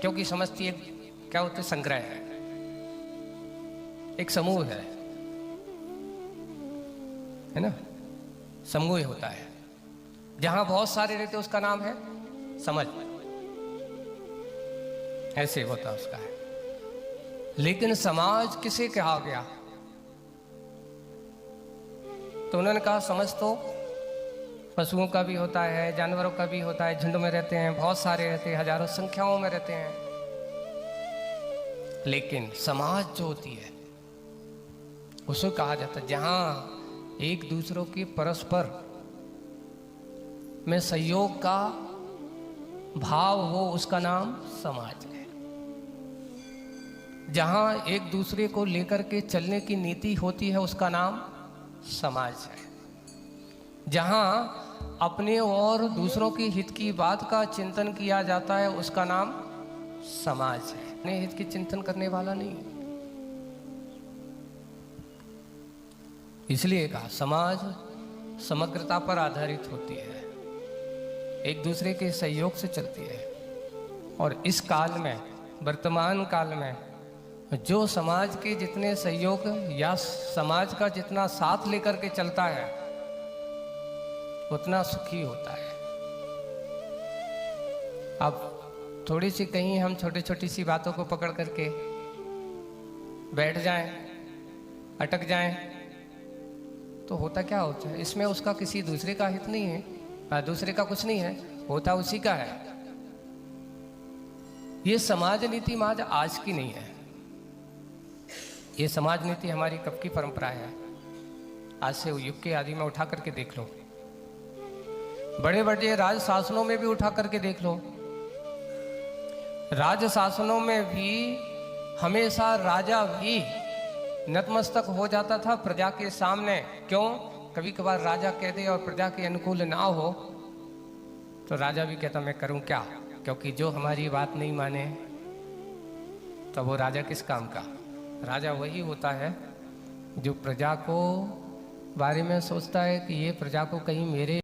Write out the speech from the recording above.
क्योंकि समष्टि एक क्या होते संग्रह है, एक समूह है ना, समूह होता है। जहां बहुत सारे रहते उसका नाम है समझ, ऐसे होता उसका है। लेकिन समाज किसे कहा गया? तो उन्होंने कहा समझ तो पशुओं का भी होता है, जानवरों का भी होता है, झुंड में रहते हैं, बहुत सारे रहते हैं, हजारों संख्याओं में रहते हैं। लेकिन समाज जो होती है उसको कहा जाता है जहां एक दूसरों की परस्पर में सहयोग का भाव हो, उसका नाम समाज है। जहां एक दूसरे को लेकर के चलने की नीति होती है उसका नाम समाज है। जहां अपने और दूसरों के हित की बात का चिंतन किया जाता है उसका नाम समाज है। अपने हित की चिंतन करने वाला नहीं है। इसलिए कहा समाज समग्रता पर आधारित होती है, एक दूसरे के सहयोग से चलती है। और इस काल में, वर्तमान काल में, जो समाज के जितने सहयोग या समाज का जितना साथ लेकर के चलता है उतना सुखी होता है। अब थोड़ी सी कहीं हम छोटी छोटी सी बातों को पकड़ करके बैठ जाएं, अटक जाएं, तो होता क्या होता है? इसमें उसका किसी दूसरे का हित नहीं है, दूसरे का कुछ नहीं है, होता उसी का है। ये समाज नीति माज आज की नहीं है, ये समाज नीति हमारी कब की परंपरा है। आज से युग के आदि में उठा करके देख लो, बड़े बड़े राज शासनों में भी उठा करके देख लो। राज शासनों में भी हमेशा राजा भी नतमस्तक हो जाता था प्रजा के सामने। क्यों? कभी कभार राजा कह दे और प्रजा के अनुकूल ना हो तो राजा भी कहता मैं करूं क्या, क्योंकि जो हमारी बात नहीं माने तो वो राजा किस काम का। राजा वही होता है जो प्रजा को बारे में सोचता है कि ये प्रजा को कहीं मेरे